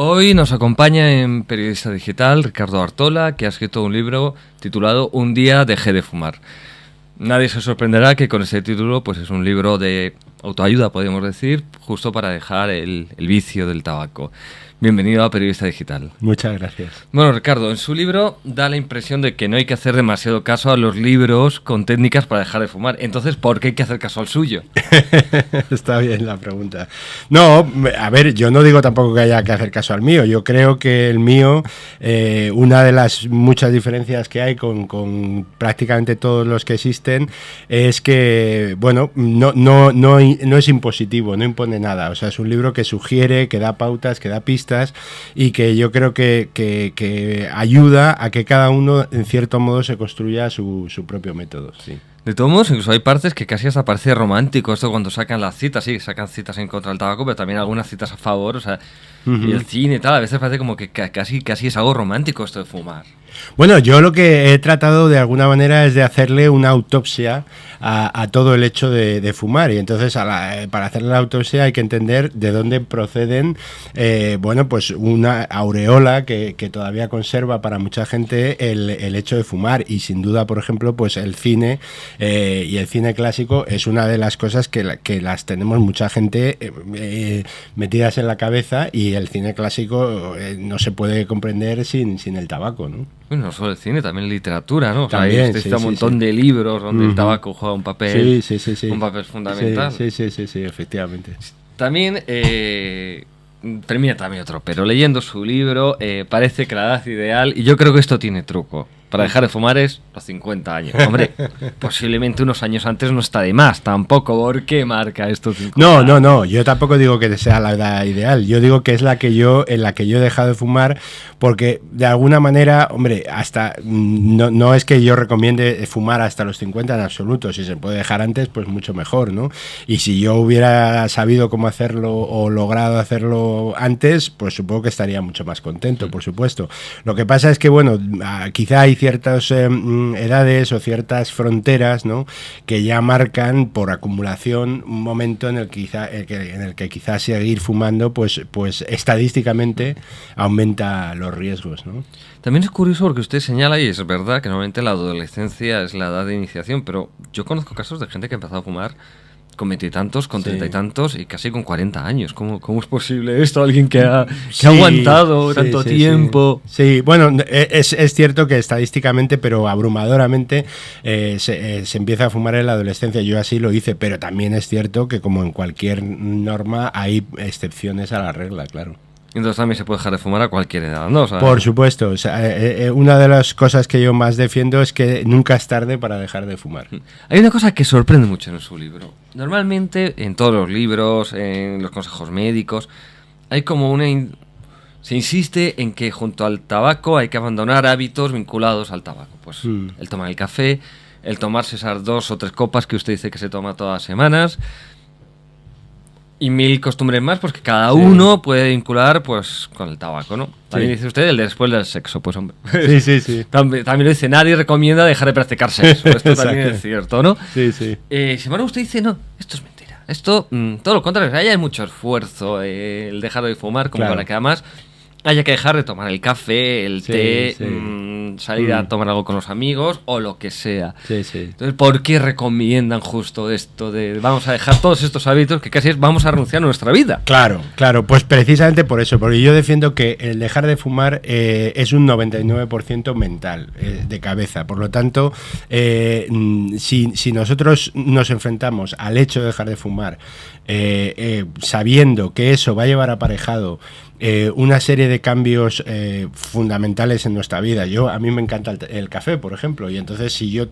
Hoy nos acompaña en Periodista Digital Ricardo Artola, que ha escrito un libro titulado Un día dejé de fumar. Nadie se sorprenderá que con ese título pues es un libro de autoayuda, podríamos decir, justo para dejar el vicio del tabaco. Bienvenido a Periodista Digital. Muchas gracias. Bueno, Ricardo, en su libro da la impresión de que no hay que hacer demasiado caso a los libros con técnicas para dejar de fumar. Entonces, ¿por qué hay que hacer caso al suyo? Está bien la pregunta. No, a ver, yo no digo tampoco que haya que hacer caso al mío. Yo creo que el mío, una de las muchas diferencias que hay con prácticamente todos los que existen, es que, bueno, no es impositivo, no impone nada. O sea, es un libro que sugiere, que da pautas, que da pistas, y que yo creo que ayuda a que cada uno en cierto modo se construya su propio método. Sí. De todos modos, incluso hay partes que casi hasta parece romántico esto cuando sacan las citas, sí, sacan citas en contra del tabaco, pero también algunas citas a favor, o sea, y el cine y tal, a veces parece como que casi es algo romántico esto de fumar. Bueno, yo lo que he tratado de alguna manera es de hacerle una autopsia a todo el hecho de fumar, y entonces para hacerle la autopsia hay que entender de dónde proceden, bueno, pues una aureola que todavía conserva para mucha gente el hecho de fumar, y sin duda, por ejemplo, pues el cine y el cine clásico es una de las cosas que las tenemos mucha gente metidas en la cabeza, y el cine clásico no se puede comprender sin el tabaco, ¿no? Bueno, no solo el cine, también la literatura, ¿no? O sea, también, hay un montón de libros donde el tabaco juega un papel, un papel fundamental. Sí, efectivamente. También, termina también otro, pero leyendo su libro, parece que la edad ideal, y yo creo que esto tiene truco, para dejar de fumar es los 50 años. Hombre, posiblemente unos años antes no está de más tampoco. ¿Por qué marca estos 50 años? No, yo tampoco digo que sea la edad ideal. Yo digo que es en la que yo he dejado de fumar, porque de alguna manera, hombre, hasta no es que yo recomiende fumar hasta los 50 en absoluto. Si se puede dejar antes, pues mucho mejor, ¿no? Y si yo hubiera sabido cómo hacerlo o logrado hacerlo antes, pues supongo que estaría mucho más contento, por supuesto. Lo que pasa es que, bueno, quizá hay ciertas edades o ciertas fronteras, ¿no?, que ya marcan por acumulación un momento en el que quizás seguir fumando pues estadísticamente aumenta los riesgos, ¿no? También es curioso porque usted señala, y es verdad, que normalmente la adolescencia es la edad de iniciación, pero yo conozco casos de gente que ha empezado a fumar con 20 y tantos, con 30 y tantos y casi con 40 años. ¿Cómo es posible esto? Alguien que ha aguantado tanto tiempo. Sí, bueno, es cierto que estadísticamente, pero abrumadoramente, se empieza a fumar en la adolescencia. Yo así lo hice, pero también es cierto que, como en cualquier norma, hay excepciones a la regla, claro. Entonces también se puede dejar de fumar a cualquier edad, ¿no? O sea, por supuesto. O sea, una de las cosas que yo más defiendo es que nunca es tarde para dejar de fumar. Hay una cosa que sorprende mucho en su libro. Normalmente, en todos los libros, en los consejos médicos, hay como se insiste en que junto al tabaco hay que abandonar hábitos vinculados al tabaco. Pues el tomar el café, el tomarse esas 2 o 3 copas que usted dice que se toma todas las semanas, y 1000 costumbres más, pues que cada uno puede vincular pues con el tabaco, ¿no? También dice usted el de después del sexo, pues hombre. Sí. También lo dice, nadie recomienda dejar de practicar sexo. Esto también es cierto, ¿no? Sí. Sin embargo, usted dice, no, esto es mentira. Esto, todo lo contrario, hay mucho esfuerzo el dejar de fumar, como para que además haya que dejar de tomar el café, el té, salir a tomar algo con los amigos o lo que sea. Entonces, ¿por qué recomiendan justo esto de vamos a dejar todos estos hábitos que casi vamos a renunciar a nuestra vida? Claro, pues precisamente por eso, porque yo defiendo que el dejar de fumar es un 99% mental, de cabeza. Por lo tanto, si nosotros nos enfrentamos al hecho de dejar de fumar sabiendo que eso va a llevar aparejado una serie de cambios fundamentales en nuestra vida. A mí me encanta el café, por ejemplo, y entonces si yo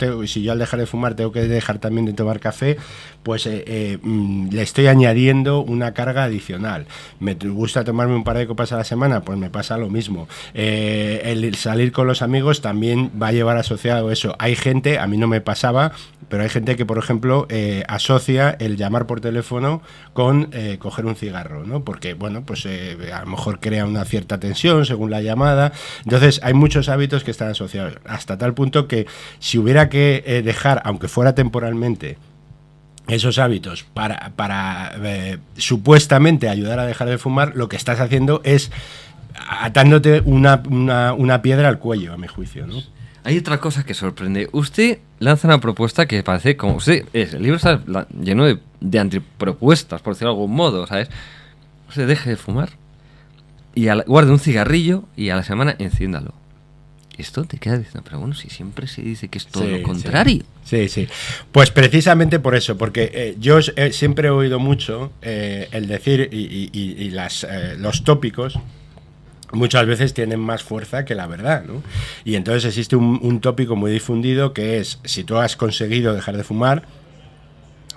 al dejar de fumar tengo que dejar también de tomar café, pues le estoy añadiendo una carga adicional. Me gusta tomarme un par de copas a la semana, pues me pasa lo mismo. El salir con los amigos también va a llevar asociado eso. Hay gente, a mí no me pasaba, pero hay gente que, por ejemplo, asocia el llamar por teléfono con coger un cigarro, ¿no? Porque, bueno, pues a lo mejor crea una cierta tensión según la llamada. Entonces hay muchos hábitos que están asociados, hasta tal punto que si hubiera que dejar, aunque fuera temporalmente, esos hábitos para supuestamente ayudar a dejar de fumar, lo que estás haciendo es atándote una piedra al cuello, a mi juicio, ¿no? Hay otra cosa que sorprende. Usted lanza una propuesta que parece como... Usted el libro está lleno de antipropuestas, por decirlo de algún modo, ¿sabes? Usted deje de fumar y guarde un cigarrillo y a la semana enciéndalo. Esto te queda diciendo, pero bueno, si siempre se dice que es todo lo contrario. Sí. Pues precisamente por eso, porque yo siempre he oído mucho el decir y los tópicos muchas veces tienen más fuerza que la verdad, ¿no? Y entonces existe un tópico muy difundido que es, si tú has conseguido dejar de fumar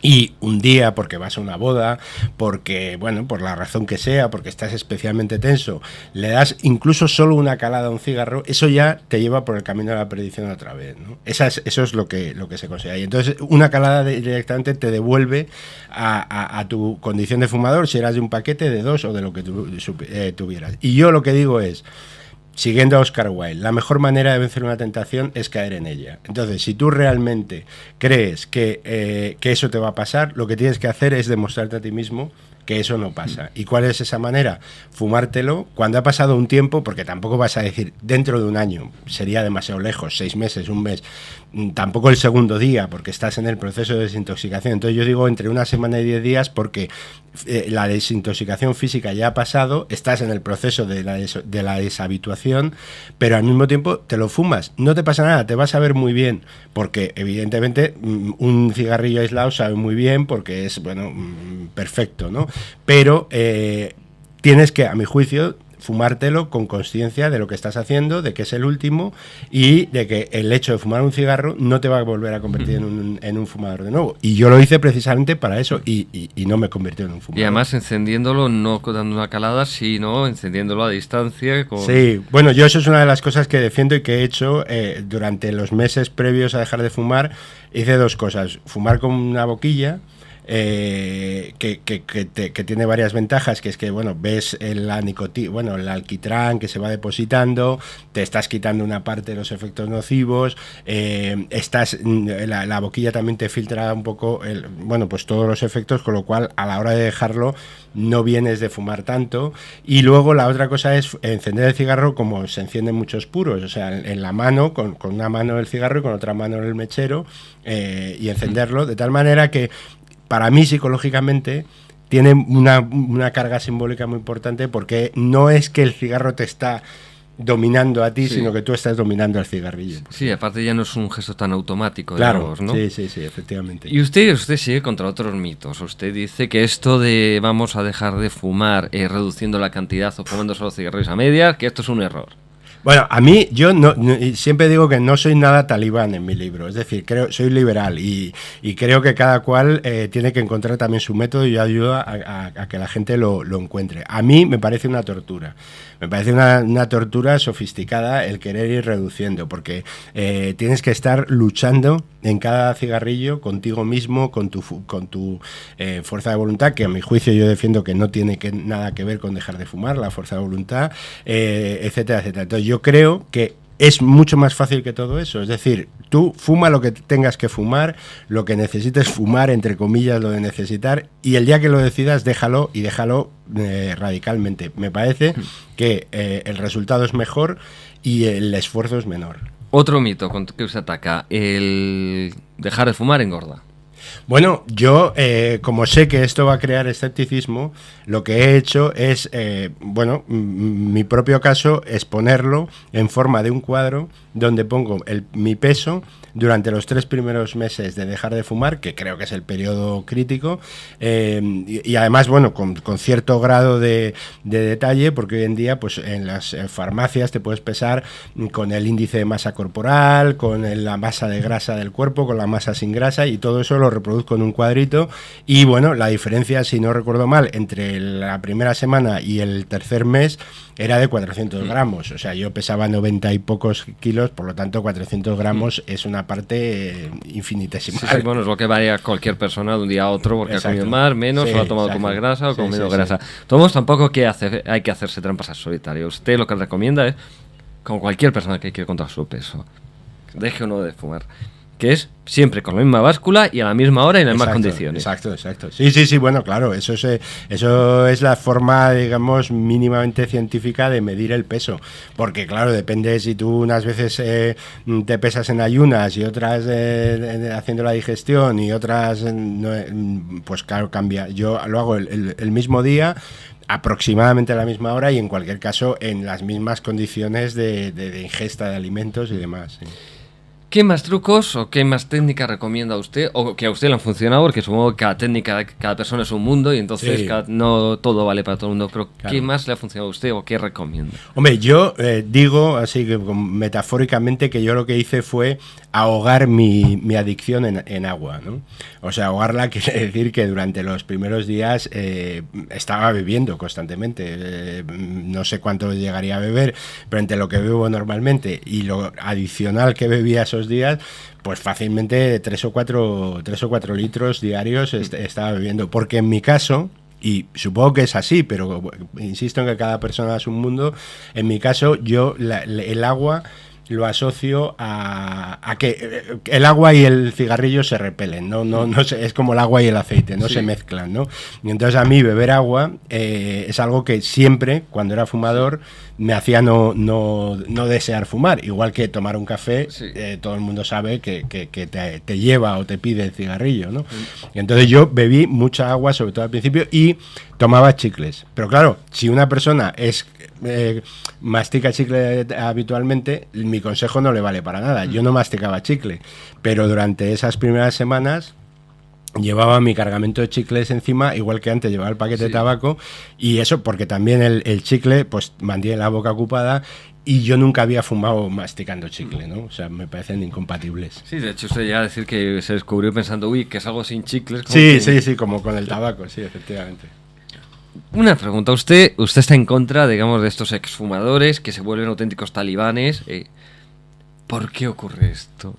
y un día, porque vas a una boda, porque, bueno, por la razón que sea, porque estás especialmente tenso, le das incluso solo una calada a un cigarro, eso ya te lleva por el camino de la perdición otra vez, ¿no? Eso es lo que se considera. Y entonces una calada directamente te devuelve a tu condición de fumador, si eras de un paquete, de 2 o de lo que tuvieras. Y yo lo que digo es, siguiendo a Oscar Wilde, la mejor manera de vencer una tentación es caer en ella. Entonces, si tú realmente crees que eso te va a pasar, lo que tienes que hacer es demostrarte a ti mismo que eso no pasa. ¿Y cuál es esa manera? Fumártelo cuando ha pasado un tiempo, porque tampoco vas a decir dentro de un año, sería demasiado lejos, 6 meses, un mes, tampoco el segundo día, porque estás en el proceso de desintoxicación. Entonces yo digo entre una semana y 10 días porque la desintoxicación física ya ha pasado, estás en el proceso de la deshabituación, pero al mismo tiempo te lo fumas. No te pasa nada, te vas a ver muy bien, porque evidentemente un cigarrillo aislado sabe muy bien porque es, bueno, perfecto, ¿no? Pero tienes que, a mi juicio, fumártelo con consciencia de lo que estás haciendo, de que es el último y de que el hecho de fumar un cigarro no te va a volver a convertir en un fumador de nuevo. Y yo lo hice precisamente para eso y no me convirtió en un fumador. Y además encendiéndolo, no dando una calada, sino encendiéndolo a distancia. Sí, bueno, yo eso es una de las cosas que defiendo y que he hecho durante los meses previos a dejar de fumar. Hice 2 cosas, fumar con una boquilla, que tiene varias ventajas, que es que, bueno, ves la nicotina, bueno, el alquitrán que se va depositando, te estás quitando una parte de los efectos nocivos, la boquilla también te filtra un poco, bueno, pues todos los efectos, con lo cual a la hora de dejarlo no vienes de fumar tanto. Y luego la otra cosa es encender el cigarro como se encienden muchos puros, o sea, en la mano, con una mano el cigarro y con otra mano el mechero, y encenderlo de tal manera que para mí psicológicamente tiene una carga simbólica muy importante, porque no es que el cigarro te está dominando a ti, sino que tú estás dominando al cigarrillo. Sí, aparte ya no es un gesto tan automático, claro, digamos, ¿no? Sí, efectivamente. Y usted sigue contra otros mitos. Usted dice que esto de vamos a dejar de fumar reduciendo la cantidad o fumando solo cigarrillos a medias, que esto es un error. Bueno, a mí, yo siempre digo que no soy nada talibán en mi libro, es decir, soy liberal y creo que cada cual tiene que encontrar también su método, y yo ayudo a que la gente lo encuentre. A mí me parece una tortura. Me parece una tortura sofisticada el querer ir reduciendo, porque tienes que estar luchando en cada cigarrillo contigo mismo, con tu fuerza de voluntad, que a mi juicio yo defiendo que no tiene nada que ver con dejar de fumar, la fuerza de voluntad, etcétera, etcétera. Entonces yo creo que es mucho más fácil que todo eso, es decir, tú fuma lo que tengas que fumar, lo que necesites fumar, entre comillas, lo de necesitar, y el día que lo decidas, déjalo radicalmente. Me parece que el resultado es mejor y el esfuerzo es menor. Otro mito con que se ataca, el dejar de fumar engorda. Bueno, yo, como sé que esto va a crear escepticismo, lo que he hecho es, mi propio caso, exponerlo en forma de un cuadro donde pongo mi peso durante los 3 primeros meses de dejar de fumar, que creo que es el periodo crítico, y además, bueno, con cierto grado de detalle, porque hoy en día, pues en las farmacias te puedes pesar con el índice de masa corporal, con la masa de grasa del cuerpo, con la masa sin grasa, y todo eso lo reproduzco en un cuadrito. Y bueno, la diferencia, si no recuerdo mal, entre la primera semana y el tercer mes era de 400 gramos, o sea, yo pesaba 90 y pocos kilos, por lo tanto 400 gramos es una parte infinitesimal. Sí, bueno, es lo que varía cualquier persona de un día a otro, porque ha comido más, menos, o ha tomado con más grasa o con menos grasa. Todos tampoco hay que hacerse trampas al solitario. Usted lo que recomienda es, como cualquier persona que quiere controlar su peso, deje uno de fumar. que es siempre con la misma báscula y a la misma hora y en las mismas condiciones. Exacto. Sí, bueno, claro, eso es la forma, digamos, mínimamente científica de medir el peso, porque claro, depende si tú unas veces te pesas en ayunas y otras haciendo la digestión y otras, pues claro, cambia. Yo lo hago el mismo día, aproximadamente a la misma hora y en cualquier caso en las mismas condiciones de ingesta de alimentos y demás. Sí. ¿Qué más trucos o qué más técnicas recomienda usted o que a usted le han funcionado? Porque supongo que cada técnica, cada persona es un mundo y entonces no todo vale para todo el mundo. Pero claro, ¿qué más le ha funcionado a usted o qué recomienda? Hombre, yo digo así que metafóricamente que yo lo que hice fue ahogar mi adicción en agua, ¿no? O sea, ahogarla quiere decir que durante los primeros días estaba bebiendo constantemente. No sé cuánto llegaría a beber, pero entre lo que bebo normalmente y lo adicional que bebía esos días, pues fácilmente 3 o 4 litros diarios estaba bebiendo. Porque en mi caso, y supongo que es así, pero insisto en que cada persona es un mundo, en mi caso yo el agua lo asocio a que el agua y el cigarrillo se repelen, no es como el agua y el aceite, no se mezclan, ¿no? Y entonces a mí beber agua es algo que siempre, cuando era fumador, me hacía no desear fumar, igual que tomar un café, todo el mundo sabe que te lleva o te pide el cigarrillo, ¿no? Y entonces yo bebí mucha agua, sobre todo al principio, y tomaba chicles. Pero claro, si una persona mastica chicle habitualmente, mi consejo no le vale para nada. Yo no masticaba chicle, pero durante esas primeras semanas llevaba mi cargamento de chicles encima, igual que antes llevaba el paquete de tabaco, y eso porque también el chicle pues mantiene la boca ocupada. Y yo nunca había fumado masticando chicle, ¿no? O sea, me parecen incompatibles. Sí, de hecho usted llega a decir que se descubrió pensando, uy, que es algo sin chicles. Sí, como con el tabaco, sí, efectivamente. Una pregunta, usted está en contra, digamos, de estos exfumadores que se vuelven auténticos talibanes. ¿Por qué ocurre esto?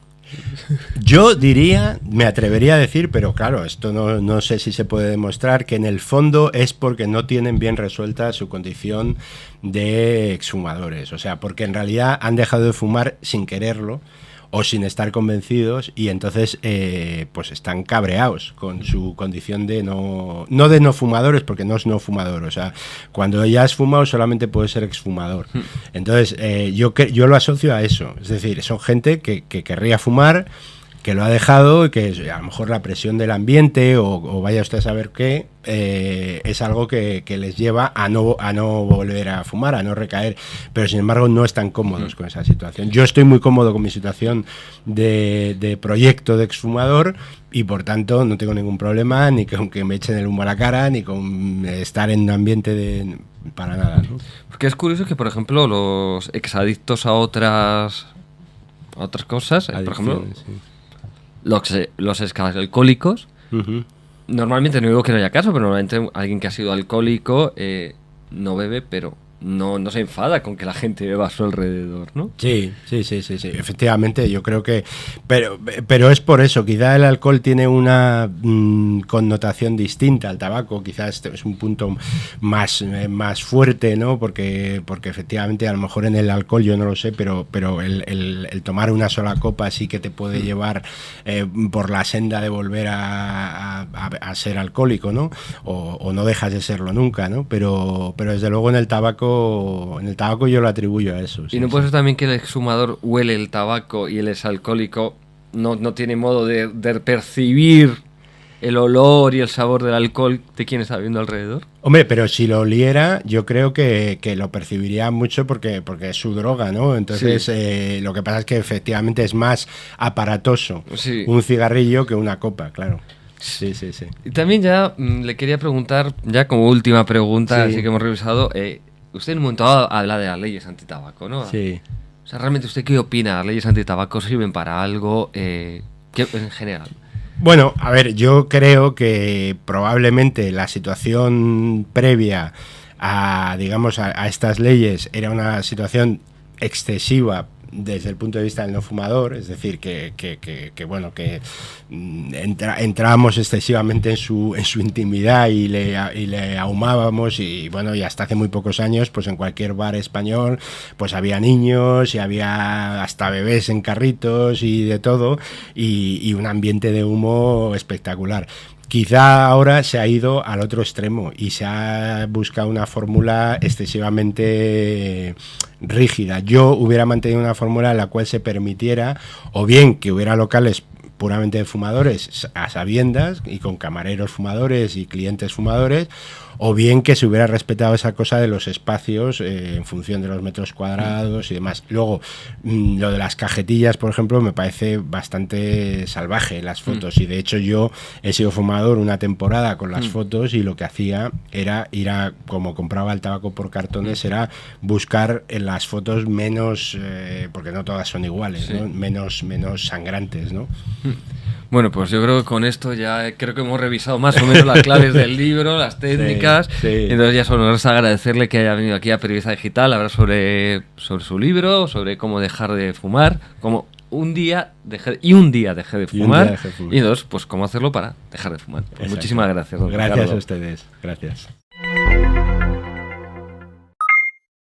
Yo diría, me atrevería a decir, pero claro, esto no sé si se puede demostrar, que en el fondo es porque no tienen bien resuelta su condición de exfumadores. O sea, porque en realidad han dejado de fumar sin quererlo o sin estar convencidos y entonces pues están cabreados con su condición de no de no fumadores, porque no es no fumador, o sea, cuando ya has fumado solamente puedes ser exfumador. Entonces yo lo asocio a eso, es decir, son gente que querría fumar, que lo ha dejado y que a lo mejor la presión del ambiente o vaya usted a saber qué es algo que les lleva a no volver a fumar, a no recaer, pero sin embargo no están cómodos con esa situación. Yo estoy muy cómodo con mi situación de proyecto de exfumador y por tanto no tengo ningún problema ni con que me echen el humo a la cara ni con estar en un ambiente para nada, ¿no? Porque es curioso que, por ejemplo, los exadictos a otras cosas, por ejemplo, los exalcohólicos, normalmente, no digo que no haya caso, pero normalmente alguien que ha sido alcohólico no bebe, pero no se enfada con que la gente beba a su alrededor, ¿no? Sí, efectivamente, yo creo que... Pero es por eso, quizá el alcohol tiene una connotación distinta al tabaco, quizás es un punto más fuerte, ¿no? Porque efectivamente a lo mejor en el alcohol, yo no lo sé, pero el tomar una sola copa sí que te puede llevar por la senda de volver a ser alcohólico, ¿no? O no dejas de serlo nunca, ¿no? Pero desde luego en el tabaco yo lo atribuyo a eso. ¿Y no puede ser también que el exhumador huele el tabaco y el exalcohólico no tiene modo de percibir el olor y el sabor del alcohol de quien está viendo alrededor? Hombre, pero si lo oliera, yo creo que lo percibiría mucho porque es su droga, ¿no? Entonces, lo que pasa es que efectivamente es más aparatoso un cigarrillo que una copa, claro. Sí. Y también ya le quería preguntar, ya como última pregunta, así que hemos revisado... usted en un momento habla de las leyes antitabaco, ¿no? Sí. O sea, ¿realmente usted qué opina? ¿Las leyes antitabaco sirven para algo? ¿Qué, en general? Bueno, a ver, yo creo que probablemente la situación previa a estas leyes era una situación excesiva desde el punto de vista del no fumador, es decir, que entrábamos excesivamente en su intimidad y le ahumábamos, y bueno, y hasta hace muy pocos años, pues en cualquier bar español, pues había niños y había hasta bebés en carritos y de todo, y un ambiente de humo espectacular. Quizá ahora se ha ido al otro extremo y se ha buscado una fórmula excesivamente rígida. Yo hubiera mantenido una fórmula en la cual se permitiera, o bien que hubiera locales puramente de fumadores a sabiendas y con camareros fumadores y clientes fumadores, o bien que se hubiera respetado esa cosa de los espacios en función de los metros cuadrados y demás. Luego, lo de las cajetillas, por ejemplo, me parece bastante salvaje las fotos, y de hecho yo he sido fumador una temporada con las fotos, y lo que hacía era ir a, como compraba el tabaco por cartones, era buscar en las fotos menos, porque no todas son iguales, ¿no? menos sangrantes, ¿no? Bueno, pues yo creo que con esto ya creo que hemos revisado más o menos las claves del libro, las técnicas. Sí. Entonces ya solo nos agradecerle que haya venido aquí a Periodista Digital a hablar sobre su libro, sobre cómo dejar de fumar, cómo un día dejé de fumar, y dos, pues cómo hacerlo para dejar de fumar. Pues muchísimas gracias. Gracias a ustedes. Gracias.